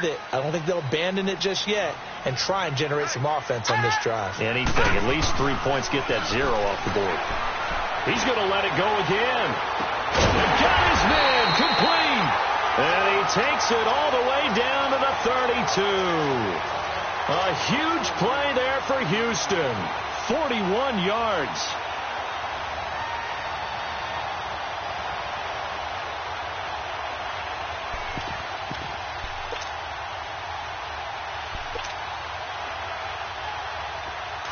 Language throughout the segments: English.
with it. I don't think they'll abandon it just yet and try and generate some offense on this drive. Anything. At least 3 points. Get that 0 off the board. He's going to let it go again. And got his man complete. And he takes it all the way down to the 32. A huge play there for Houston. 41 yards.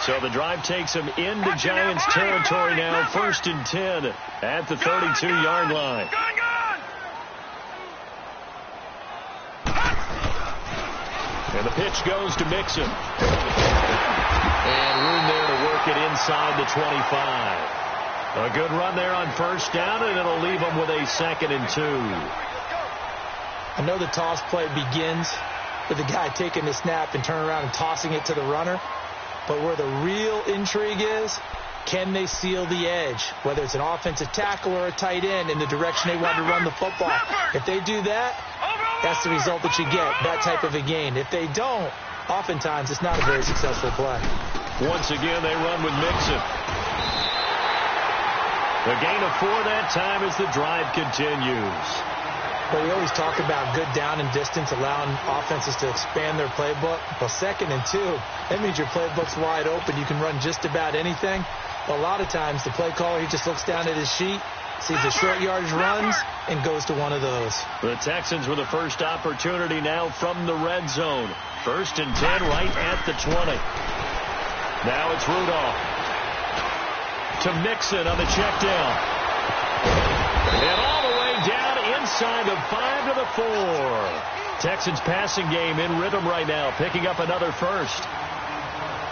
So the drive takes him into Giants territory now. 1st and 10 at the 32-yard line. And the pitch goes to Mixon. And room there to work it inside the 25. A good run there on 1st down, and it'll leave him with a 2nd and 2. I know the toss play begins with the guy taking the snap and turning around and tossing it to the runner. But where the real intrigue is, can they seal the edge, whether it's an offensive tackle or a tight end, in the direction they want to run the football? If they do that, that's the result that you get, that type of a gain. If they don't, oftentimes it's not a very successful play. Once again, they run with Mixon. The gain of 4 that time as the drive continues. But we always talk about good down and distance, allowing offenses to expand their playbook. Well, 2nd and 2, that means your playbook's wide open. You can run just about anything. But a lot of times, the play caller, he just looks down at his sheet, sees the short yardage runs, and goes to one of those. The Texans with the first opportunity now from the red zone. 1st and 10 right at the 20. Now it's Rudolph. To Mixon on the check down. And all the way down inside the 5 to the 4. Texans passing game in rhythm right now, picking up another first.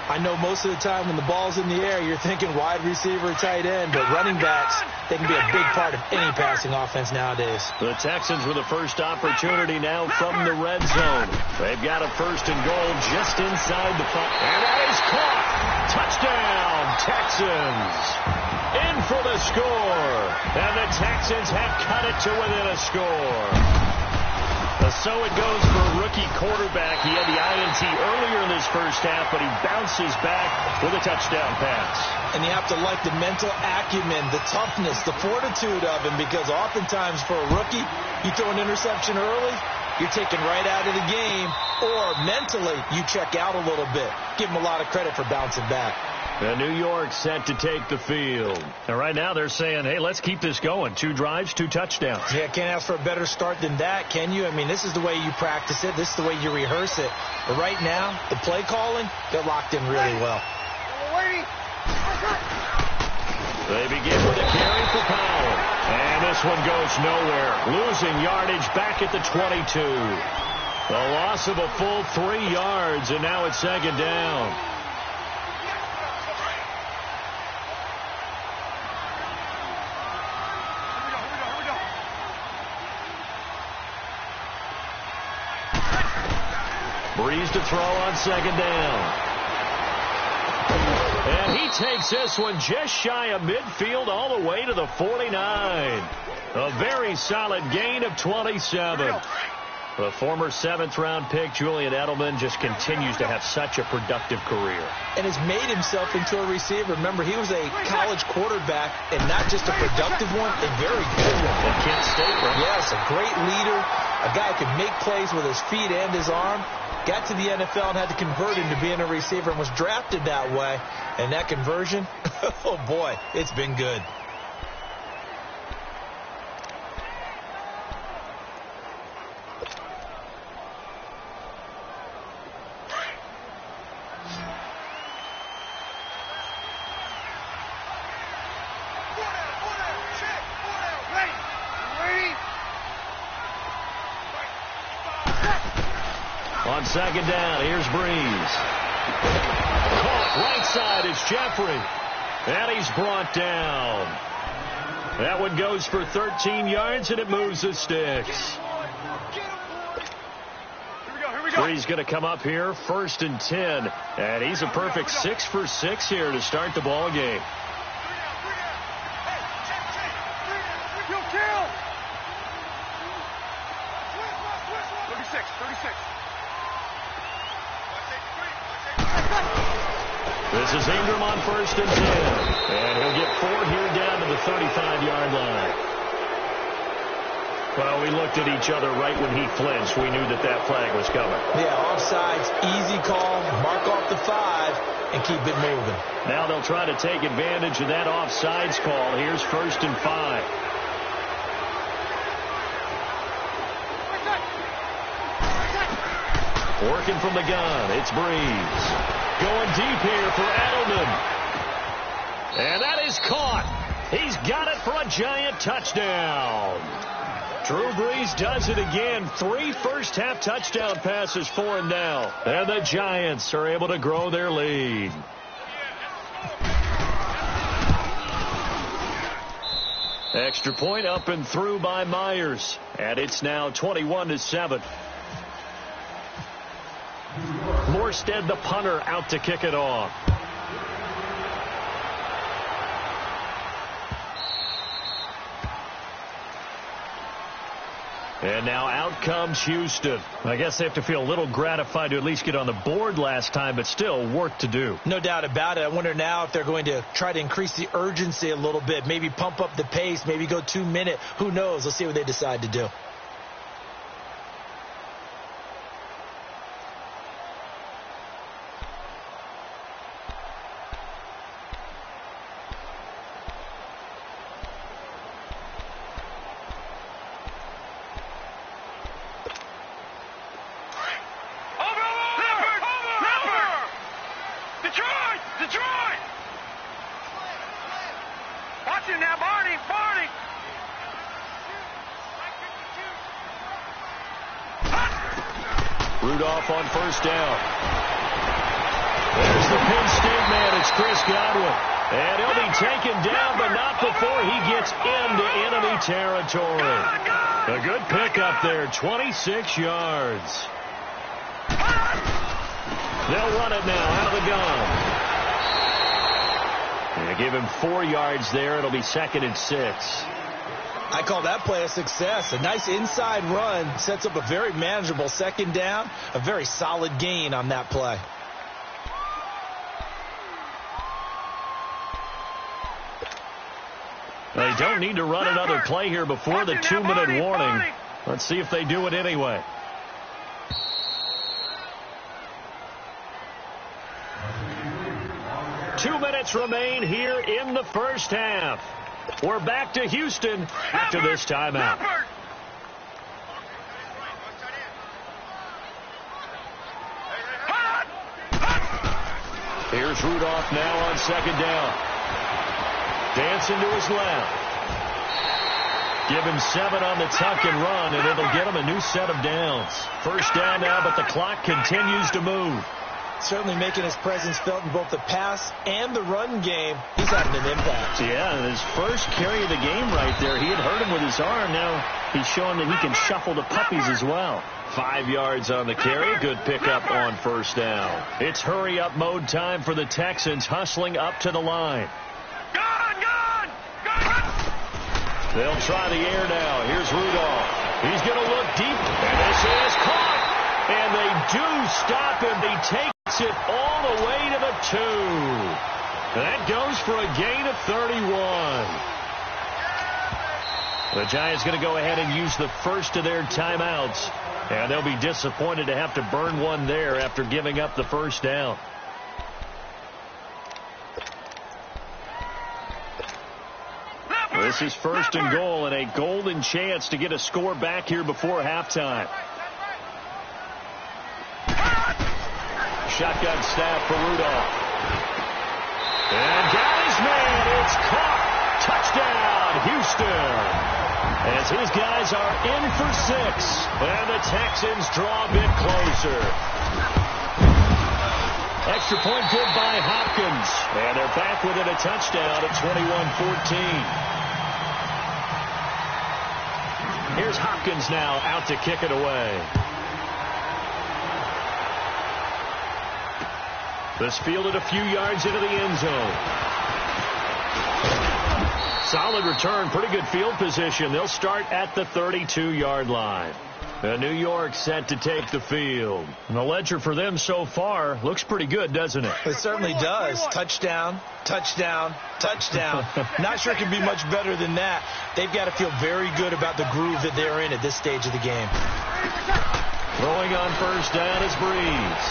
I know most of the time when the ball's in the air, you're thinking wide receiver, tight end, but running backs, they can be a big part of any passing offense nowadays. The Texans with the first opportunity now from the red zone. They've got a 1st and goal just inside the 5. And that is caught. Touchdown, Texans. In for the score. And the Texans have cut it to within a score. So it goes for a rookie quarterback. He had the INT earlier in this first half, but he bounces back with a touchdown pass. And you have to like the mental acumen, the toughness, the fortitude of him, because oftentimes for a rookie, you throw an interception early, you're taken right out of the game, or mentally you check out a little bit. Give him a lot of credit for bouncing back. And New York set to take the field. And right now they're saying, hey, let's keep this going. 2 drives, 2 touchdowns. Yeah, can't ask for a better start than that, can you? I mean, this is the way you practice it. This is the way you rehearse it. But right now, the play calling, they're locked in really well. They begin with a carry for Powell. And this one goes nowhere. Losing yardage back at the 22. The loss of a full 3 yards, and now it's 2nd down. Breeze to throw on 2nd down. And he takes this one just shy of midfield all the way to the 49. A very solid gain of 27. The former 7th-round pick, Julian Edelman, just continues to have such a productive career. And has made himself into a receiver. Remember, he was a college quarterback, and not just a productive one, a very good one. At Kent State, right? Yes, a great leader, a guy who could make plays with his feet and his arm. Got to the NFL and had to convert into being a receiver and was drafted that way. And that conversion, oh boy, it's been good. On 2nd down, here's Breeze. Caught right side, it's Jeffrey. And he's brought down. That one goes for 13 yards, and it moves the sticks. Breeze going to come up here, 1st and 10. And he's a perfect 6 for 6 here to start the ball game. This is Ingram on 1st and 10. And he'll get 4 here down to the 35-yard line. Well, we looked at each other right when he flinched. We knew that that flag was coming. Yeah, offsides, easy call, mark off the 5, and keep it moving. Now they'll try to take advantage of that offsides call. Here's 1st and 5. Working from the gun, it's Breeze. Going deep here for Edelman. And that is caught. He's got it for a giant touchdown. Drew Brees does it again. 3 first-half touchdown passes for him now. And the Giants are able to grow their lead. Extra point up and through by Myers. And it's now 21-7. Morstead, the punter, out to kick it off. And now out comes Houston. I guess they have to feel a little gratified to at least get on the board last time, but still work to do. No doubt about it. I wonder now if they're going to try to increase the urgency a little bit, maybe pump up the pace, maybe go 2-minute. Who knows? Let's see what they decide to do. Rudolph on 1st down. There's the Penn State man. It's Chris Godwin. And he'll be taken down, but not before he gets into enemy territory. A good pickup there, 26 yards. They'll run it now out of the gun. And they give him 4 yards there. It'll be 2nd and 6. I call that play a success. A nice inside run sets up a very manageable 2nd down. A very solid gain on that play. They don't need to run another play here before the 2-minute warning. Let's see if they do it anyway. Two minutes remain here in the first half. We're back to Houston after this timeout. Here's Rudolph now on 2nd down. Dancing to his left. Give him 7 on the tuck and run, and it'll get him a new set of downs. 1st down now, but the clock continues to move. Certainly making his presence felt in both the pass and the run game. He's having an impact. Yeah, and his first carry of the game right there, he had hurt him with his arm. Now he's showing that he can shuffle the puppies as well. 5 yards on the carry. Good pickup on 1st down. It's hurry-up mode time for the Texans, hustling up to the line. They'll try the air now. Here's Rudolph. He's going to look deep, and this is caught. And they do stop him. He takes it all the way to the 2. That goes for a gain of 31. The Giants going to go ahead and use the first of their timeouts. And they'll be disappointed to have to burn one there after giving up the 1st down. This is 1st and goal and a golden chance to get a score back here before halftime. Shotgun snap for Rudolph. And got his man. It's caught. Touchdown, Houston. As his guys are in for 6. And the Texans draw a bit closer. Extra point good by Hopkins. And they're back within a touchdown at 21-14. Here's Hopkins now out to kick it away. This fielded a few yards into the end zone. Solid return, pretty good field position. They'll start at the 32-yard line. New York set to take the field. And the ledger for them so far looks pretty good, doesn't it? It certainly does. Touchdown, touchdown, touchdown. Not sure it can be much better than that. They've got to feel very good about the groove that they're in at this stage of the game. Throwing on first down is Breeze.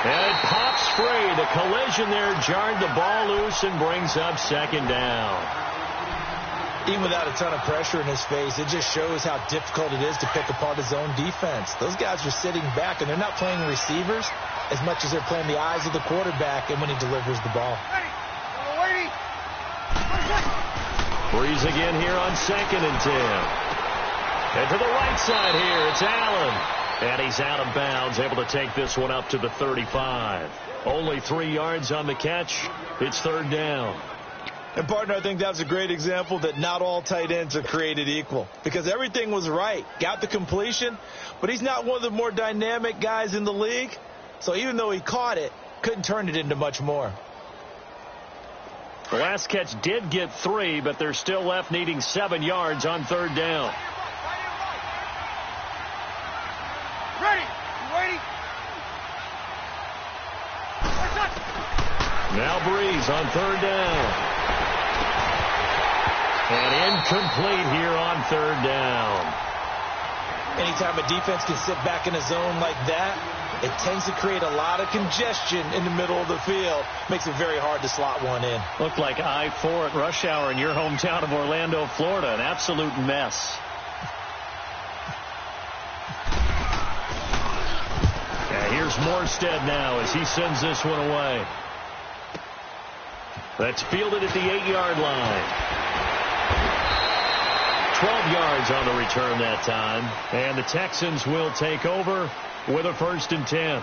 And it pops free. The collision there jarred the ball loose and brings up second down. Even without a ton of pressure in his face, it just shows how difficult it is to pick apart his own defense. Those guys are sitting back, and they're not playing receivers as much as they're playing the eyes of the quarterback and when he delivers the ball. Breeze again here on 2nd and 10. And to the right side here, it's Allen. And he's out of bounds, able to take this one up to the 35. Only 3 yards on the catch. It's 3rd down. And, partner, I think that's a great example that not all tight ends are created equal, because everything was right. Got the completion, but he's not one of the more dynamic guys in the league. So even though he caught it, couldn't turn it into much more. The last catch did get 3, but they're still left needing 7 yards on 3rd down. Now Breeze on 3rd down. And incomplete here on 3rd down. Anytime a defense can sit back in a zone like that, it tends to create a lot of congestion in the middle of the field. Makes it very hard to slot one in. Looked like I-4 at rush hour in your hometown of Orlando, Florida. An absolute mess. Yeah, here's Morstead now as he sends this one away. That's fielded at the 8-yard line. 12 yards on the return that time. And the Texans will take over with a 1st and 10.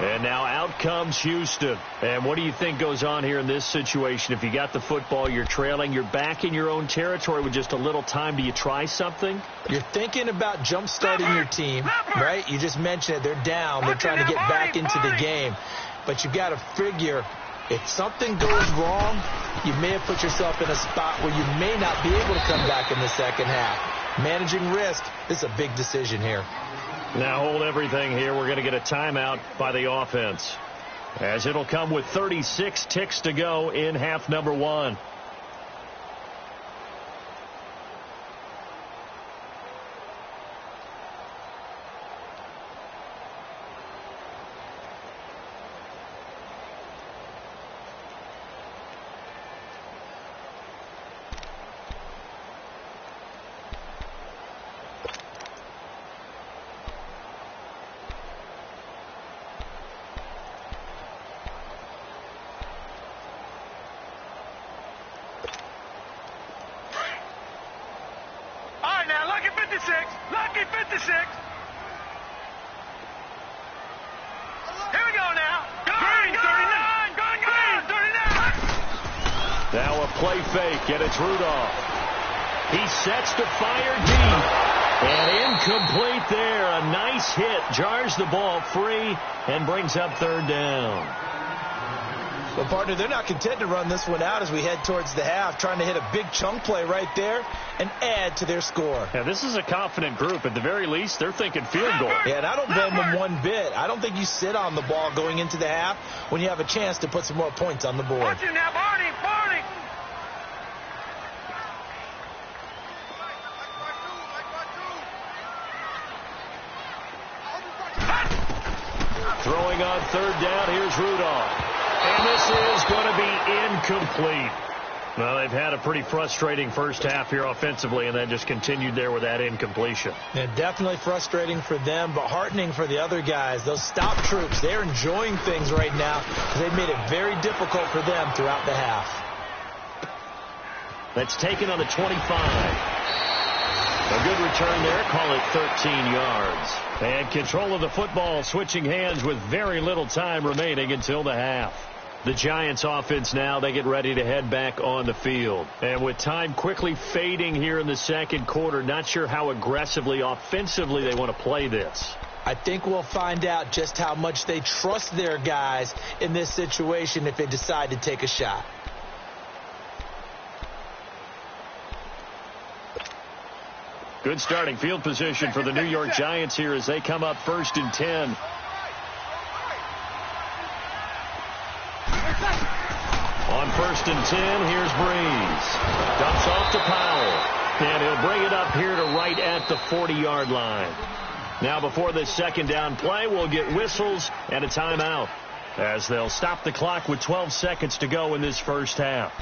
And now out comes Houston. And what do you think goes on here in this situation? If you got the football, you're trailing, you're back in your own territory with just a little time. Do you try something? You're thinking about jump-starting your team, right? You just mentioned it. They're down. They're trying to get back into the game. But you've got to figure, if something goes wrong, you may have put yourself in a spot where you may not be able to come back in the second half. Managing risk, this is a big decision here. Now hold everything here. We're going to get a timeout by the offense, as it'll come with 36 ticks to go in half number 1. Lucky 56. Here we go now. Green, 39. Green, 39. Now a play fake, and it's Rudolph. He sets to fire deep. And incomplete there. A nice hit. Jars the ball free and brings up 3rd down. Well, partner, they're not content to run this one out as we head towards the half, trying to hit a big chunk play right there and add to their score. Yeah, this is a confident group. At the very least, they're thinking field goal. Yeah, and I don't blame them one bit. I don't think you sit on the ball going into the half when you have a chance to put some more points on the board. Watch him now, Barney. Throwing on 3rd down, here's Rudolph. And this is going to be incomplete. Well, they've had a pretty frustrating first half here offensively, and then just continued there with that incompletion. Yeah, definitely frustrating for them, but heartening for the other guys. Those stop troops, they're enjoying things right now because they've made it very difficult for them throughout the half. That's taken on the 25. A good return there, call it 13 yards. And control of the football switching hands with very little time remaining until the half. The Giants offense now, they get ready to head back on the field. And with time quickly fading here in the second quarter, not sure how aggressively, offensively they want to play this. I think we'll find out just how much they trust their guys in this situation if they decide to take a shot. Good starting field position for the New York Giants here as they come up 1st and 10. On 1st and 10, here's Breeze. Dumps off to Powell. And he'll bring it up here to right at the 40-yard line. Now before this second down play, we'll get whistles and a timeout as they'll stop the clock with 12 seconds to go in this first half.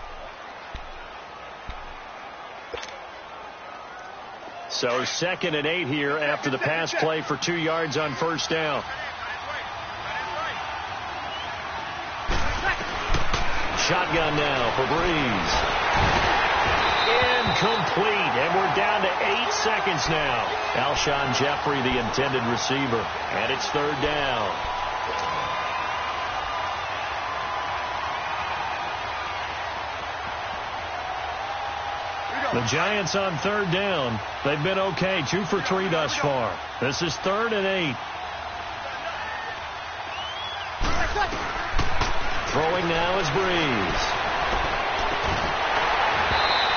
So 2nd and 8 here after the pass play for 2 yards on 1st down. Shotgun now for Breeze. Incomplete, and we're down to 8 seconds now. Alshon Jeffrey, the intended receiver, and it's 3rd down. The Giants on 3rd down. They've been okay, 2 for 3 thus far. This is 3rd and 8. Throwing now is Breeze.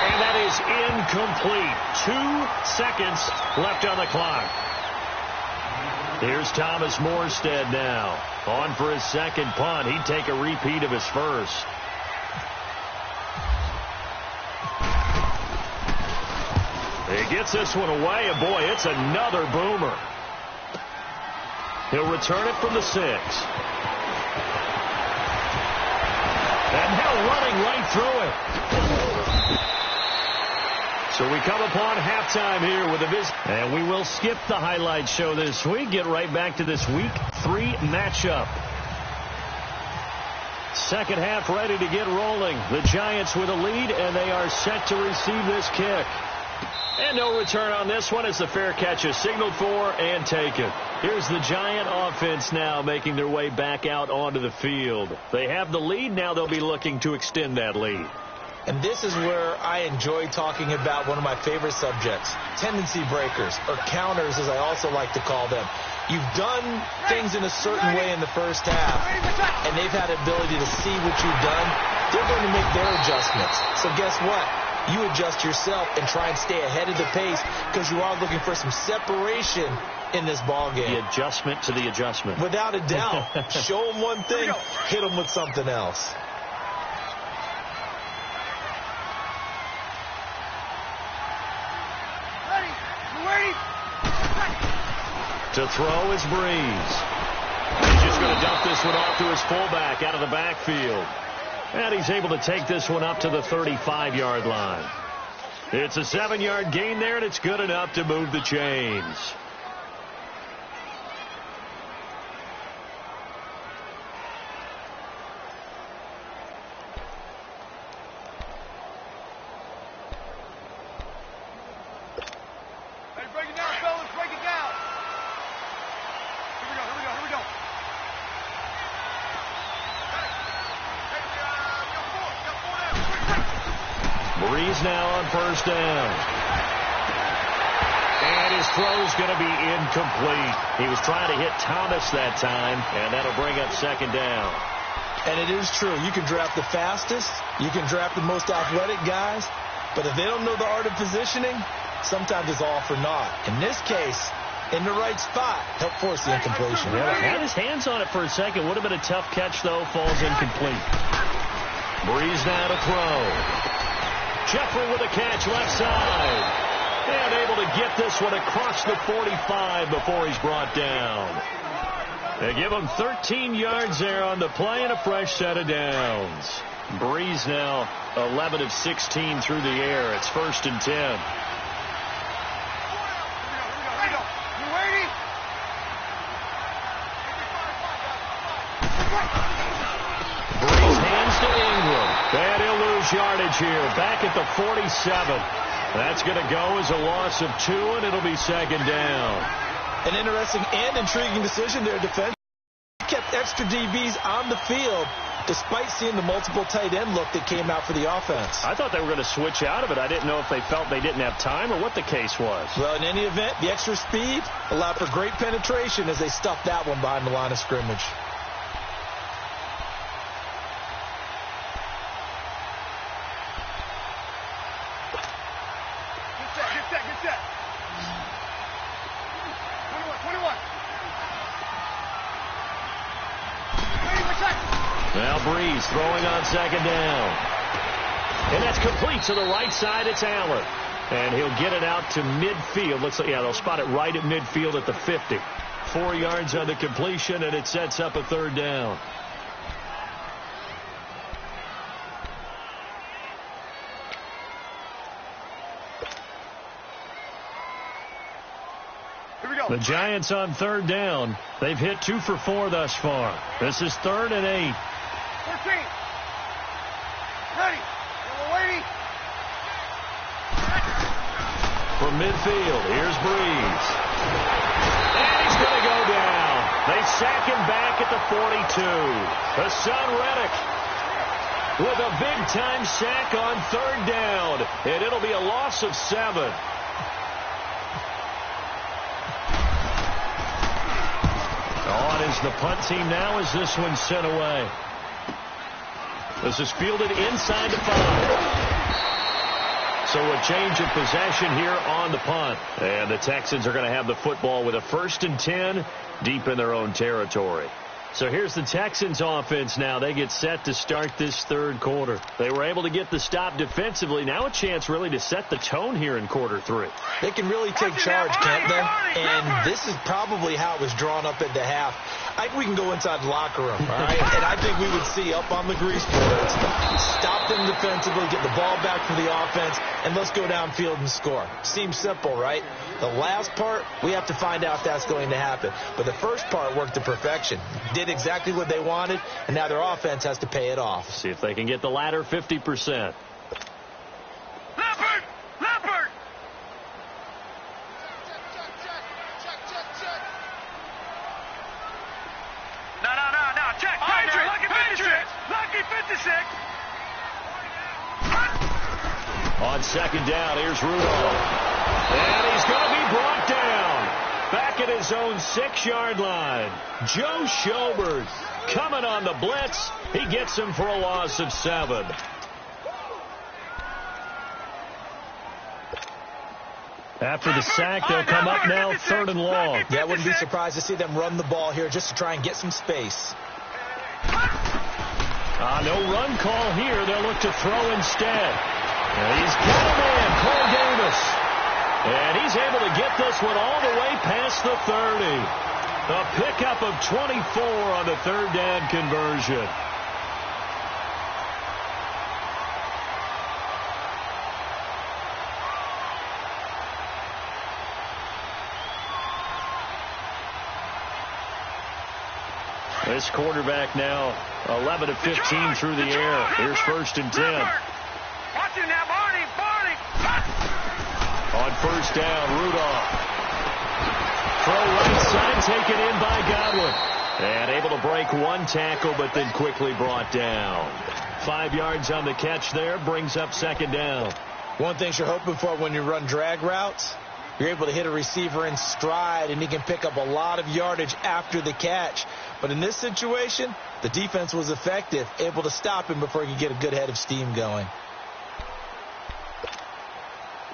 And that is incomplete. 2 seconds left on the clock. Here's Thomas Morstead now. On for his second punt. He'd take a repeat of his first. He gets this one away, and boy, it's another boomer. He'll return it from the 6. And now running right through it. So we come upon halftime here with a visit. And we will skip the highlight show this week. Get right back to this Week 3 matchup. Second half ready to get rolling. The Giants with a lead, and they are set to receive this kick. And no return on this one as the fair catch is signaled for and taken. Here's the Giant offense now making their way back out onto the field. They have the lead. Now they'll be looking to extend that lead. And this is where I enjoy talking about one of my favorite subjects, tendency breakers, or counters as I also like to call them. You've done things in a certain way in the first half, and they've had the ability to see what you've done. They're going to make their adjustments. So guess what? You adjust yourself and try and stay ahead of the pace because you are looking for some separation in this ball game. The adjustment to the adjustment. Without a doubt. Show them one thing, hit them with something else. To throw is Breeze. He's just going to dump this one off to his fullback out of the backfield. And he's able to take this one up to the 35-yard line. It's a 7-yard gain there, and it's good enough to move the chains. Hey, break it down, fellas. Break it down. Here we go. Breeze now on 1st down. And his throw's going to be incomplete. He was trying to hit Thomas that time, and that'll bring up 2nd down. And it is true. You can draft the fastest. You can draft the most athletic guys. But if they don't know the art of positioning, sometimes it's all for naught. In this case, in the right spot, help force the incompletion. Yeah, had his hands on it for a second. Would have been a tough catch, though. Falls incomplete. Breeze now to throw. Jeffrey with a catch left side. And able to get this one across the 45 before he's brought down. They give him 13 yards there on the play and a fresh set of downs. Breeze now 11 of 16 through the air. It's 1st and 10. Breeze hands to Ingram. And he'll lose yardage here. Back at the 47. That's going to go as a loss of 2, and it'll be 2nd down. An interesting and intriguing decision there, defense. Kept extra DBs on the field despite seeing the multiple tight end look that came out for the offense. I thought they were going to switch out of it. I didn't know if they felt they didn't have time or what the case was. Well, in any event, the extra speed allowed for great penetration as they stuffed that one behind the line of scrimmage. Get set. Now Breeze throwing on second down. And that's complete to the right side. It's Allen. And he'll get it out to midfield. Looks like, yeah, they'll spot it right at midfield at the 50. 4 yards on the completion, and it sets up a third down. The Giants on third down. They've hit 2 for 4 thus far. This is 3rd and 8. 14. Ready. We're waiting. From midfield, here's Breeze. And he's going to go down. They sack him back at the 42. Hassan Reddick with a big-time sack on third down. And it'll be a loss of 7. On is the punt team now as this one's sent away. This is fielded inside the 5. So a change of possession here on the punt. And the Texans are going to have the football with a 1st and 10 deep in their own territory. So here's the Texans offense now. They get set to start this third quarter. They were able to get the stop defensively. Now a chance really to set the tone here in quarter 3. They can really take charge, can't they? And this is probably how it was drawn up at the half. I think we can go inside the locker room, all right? And I think we would see up on the grease boards, stop them defensively, get the ball back for the offense, and let's go downfield and score. Seems simple, right? The last part, we have to find out if that's going to happen. But the first part worked to perfection. Did exactly what they wanted, and now their offense has to pay it off. See if they can get the latter 50%. Leopard! Leopard! No. Check. Lucky 56. Lucky 56. On second down, here's Rudolph. And he's going to be brought down. Back at his own 6-yard line. Joe Schobert coming on the blitz. He gets him for a loss of 7. After the sack, they'll come up now 3rd and long. Yeah, I wouldn't be surprised to see them run the ball here just to try and get some space. No run call here. They'll look to throw instead. And he's got him in, Corey Davis. And he's able to get this one all the way past the 30. A pickup of 24 on the third down conversion. This quarterback now 11 of 15 through the air. Here's 1st and 10. Watch it now, Barney. On first down, Rudolph. Throw right side, taken in by Godwin. And able to break one tackle, but then quickly brought down. 5 yards on the catch there, brings up second down. One thing you're hoping for when you run drag routes, you're able to hit a receiver in stride, and he can pick up a lot of yardage after the catch. But in this situation, the defense was effective, able to stop him before he could get a good head of steam going.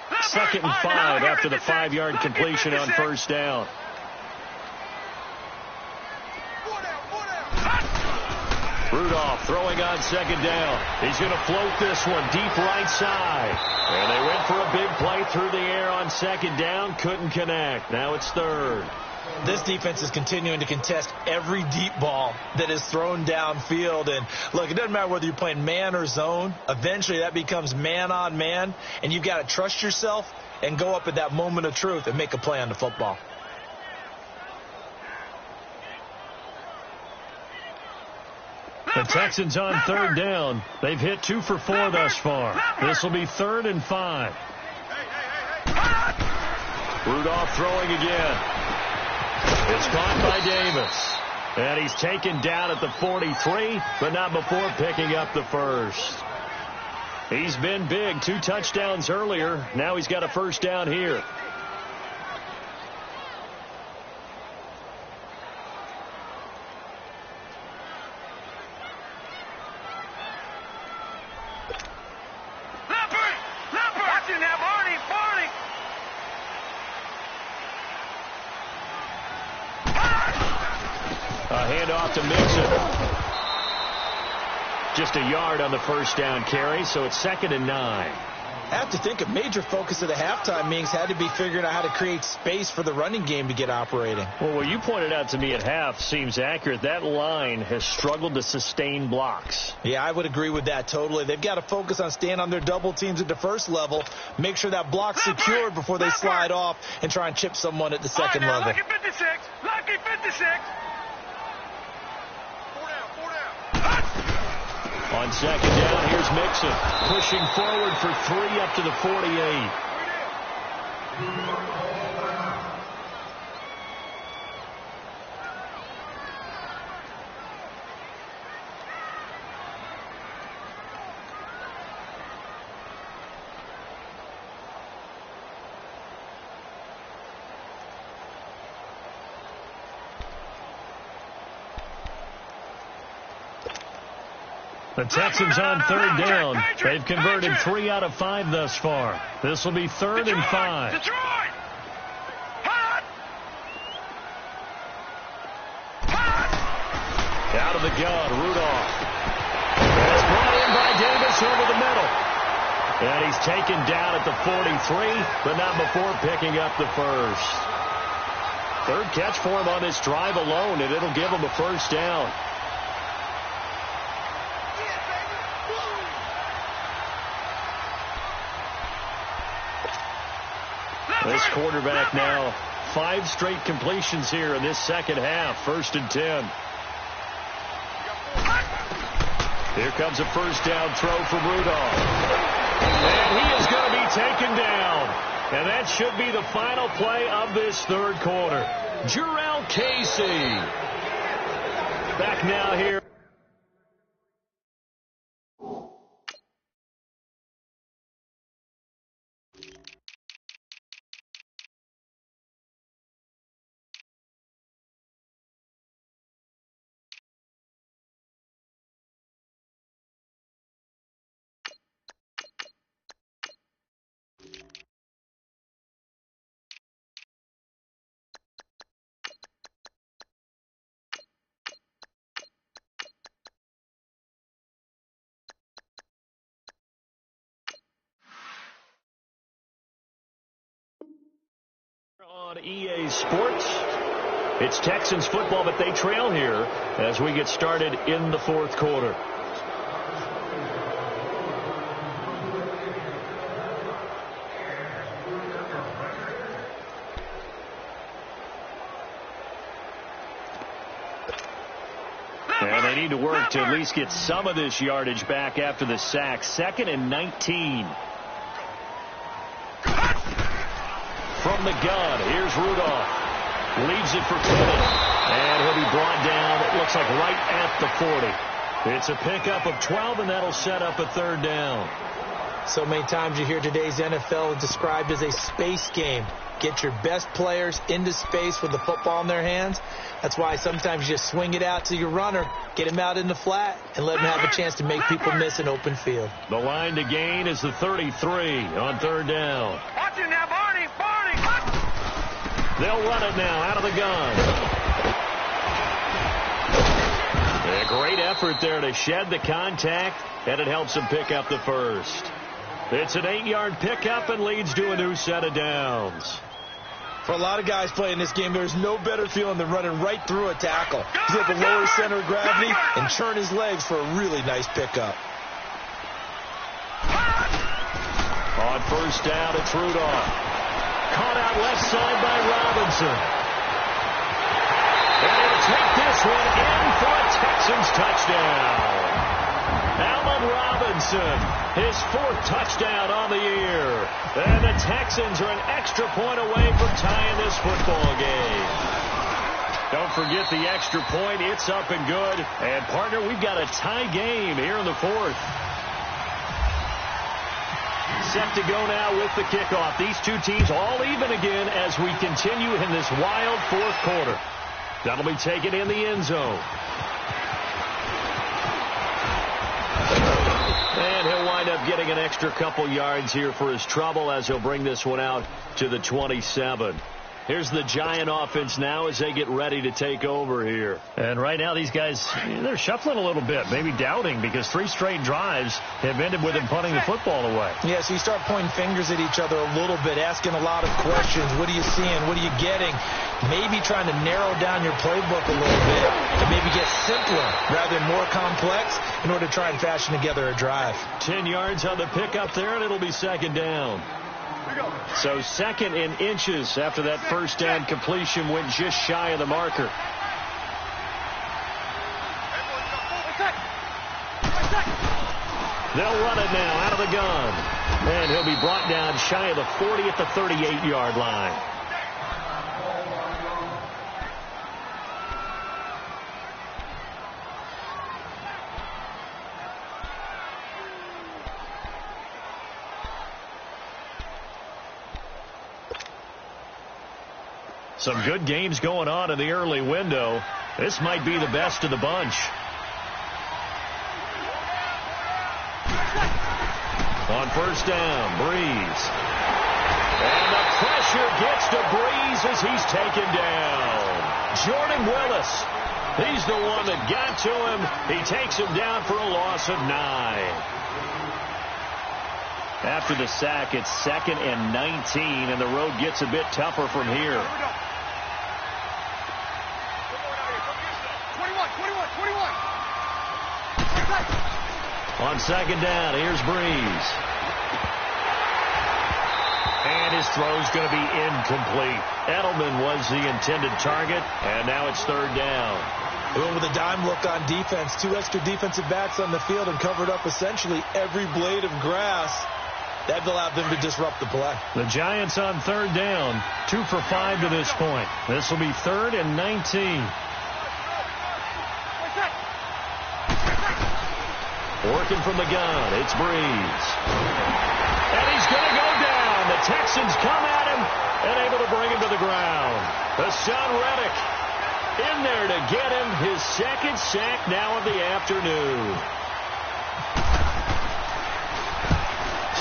2nd and 5 after the 5-yard completion on first down. Rudolph throwing on second down. He's going to float this one deep right side. And they went for a big play through the air on second down. Couldn't connect. Now it's 3rd. This defense is continuing to contest every deep ball that is thrown downfield. And, look, it doesn't matter whether you're playing man or zone. Eventually that becomes man on man. And you've got to trust yourself and go up at that moment of truth and make a play on the football. The Texans on third down. They've hit 2 for 4 thus far. This will be 3rd and 5. Rudolph throwing again. It's caught by Davis. And he's taken down at the 43, but not before picking up the first. He's been big. 2 touchdowns earlier. Now he's got a first down here. Handoff to Mixon. just a yard on the first down carry, so it's 2nd and 9. I have to think a major focus of the halftime meetings had to be figuring out how to create space for the running game to get operating. Well, what you pointed out to me at half seems accurate. That line has struggled to sustain blocks. Yeah, I would agree with that totally. They've got to focus on staying on their double teams at the first level, make sure that block's secured before they slide off and try and chip someone at the second level. Lucky 56. Lucky 56. On 2nd down, here's Mixon pushing forward for 3 up to the 48. The Texans on 3rd down. They've converted 3 out of 5 thus far. This will be 3rd and 5. Detroit! Hot! Hot! Out of the gun, Rudolph. It's brought in by Davis over the middle. And he's taken down at the 43, but not before picking up the first. 3rd catch for him on this drive alone, and it'll give him a first down. This quarterback now, 5 straight completions here in this second half. 1st and 10. Here comes a first down throw from Rudolph. And he is going to be taken down. And that should be the final play of this 3rd quarter. Jurrell Casey. Back now here. On EA Sports, it's Texans football, but they trail here as we get started in the 4th quarter. And they need to work to at least get some of this yardage back after the sack. 2nd and 19. From the gun, here's Rudolph. Leaves it for Kenny. And he'll be brought down, it looks like right at the 40. It's a pickup of 12, and that'll set up a 3rd down. So many times you hear today's NFL described as a space game. Get your best players into space with the football in their hands. That's why sometimes you just swing it out to your runner, get him out in the flat, and let him have a chance to make people miss an open field. The line to gain is the 33 on 3rd down. Watch it now, Barney! Barney! They'll run it now out of the gun. A great effort there to shed the contact, and it helps him pick up the first. It's an 8-yard pickup and leads to a new set of downs. For a lot of guys playing this game, there's no better feeling than running right through a tackle. He's able to lower his center of gravity and churn his legs for a really nice pickup. On 1st down, it's Rudolph. Caught out left side by Robinson. And he'll take this one in for a Texans touchdown. Allen Robinson, his 4th touchdown on the year. And the Texans are an extra point away from tying this football game. Don't forget the extra point. It's up and good. And, partner, we've got a tie game here in the 4th. Set to go now with the kickoff. These two teams all even again as we continue in this wild 4th quarter. That'll be taken in the end zone. And he'll wind up getting an extra couple yards here for his trouble as he'll bring this one out to the 27. Here's the Giant offense now as they get ready to take over here. And right now these guys, they're shuffling a little bit, maybe doubting, because 3 straight drives have ended with them punting the football away. Yeah, so you start pointing fingers at each other a little bit, asking a lot of questions. What are you seeing? What are you getting? Maybe trying to narrow down your playbook a little bit and maybe get simpler rather than more complex in order to try and fashion together a drive. 10 yards on the pickup there, and it'll be second down. So second in inches after that first down completion went just shy of the marker. They'll run it now out of the gun. And he'll be brought down shy of the 40 at the 38-yard line. Some good games going on in the early window. This might be the best of the bunch. On first down, Breeze. And the pressure gets to Breeze as he's taken down. Jordan Willis. He's the one that got to him. He takes him down for a loss of 9. After the sack, it's 2nd and 19, and the road gets a bit tougher from here. 21. On second down, here's Breeze. And his throw's going to be incomplete. Edelman was the intended target, and now it's third down. Well, with a dime look on defense, 2 extra defensive backs on the field and covered up essentially every blade of grass. That allowed them to disrupt the play. The Giants on third down, 2 for 5 to this point. This will be 3rd and 19. Working from the gun, it's Breeze. And he's going to go down. The Texans come at him and able to bring him to the ground. Hassan Reddick in there to get him his 2nd sack now of the afternoon.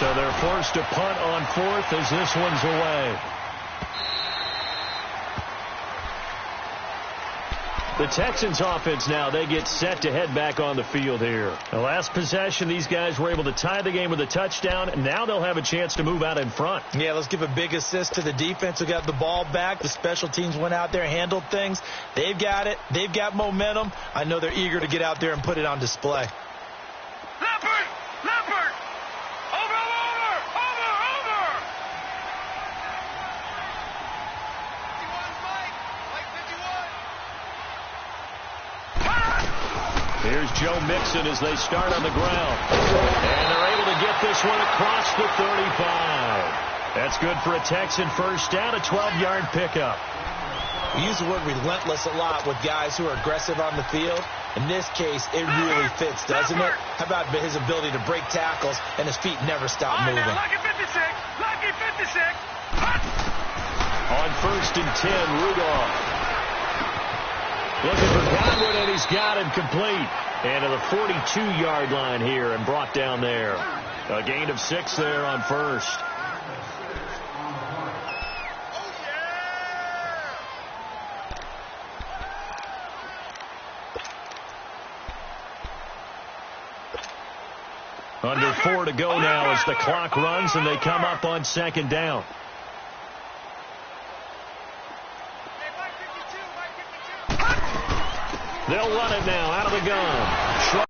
So they're forced to punt on 4th as this one's away. The Texans offense now, they get set to head back on the field here. The last possession, these guys were able to tie the game with a touchdown, and now they'll have a chance to move out in front. Yeah, let's give a big assist to the defense who got the ball back. The special teams went out there, handled things. They've got it. They've got momentum. I know they're eager to get out there and put it on display. Leopard! Over! Here's Joe Mixon as they start on the ground. And they're able to get this one across the 35. That's good for a Texan first down, a 12-yard pickup. We use the word relentless a lot with guys who are aggressive on the field. In this case, it really fits, doesn't it? How about his ability to break tackles and his feet never stop moving? Lucky 56. On 1st and 10, Rudolph. Looking for Godwin, and he's got him complete. And to the 42-yard line here and brought down there. A gain of 6 there on 1st. Under 4 to go now as the clock runs and they come up on 2nd down. They'll run it now out of the gun. Short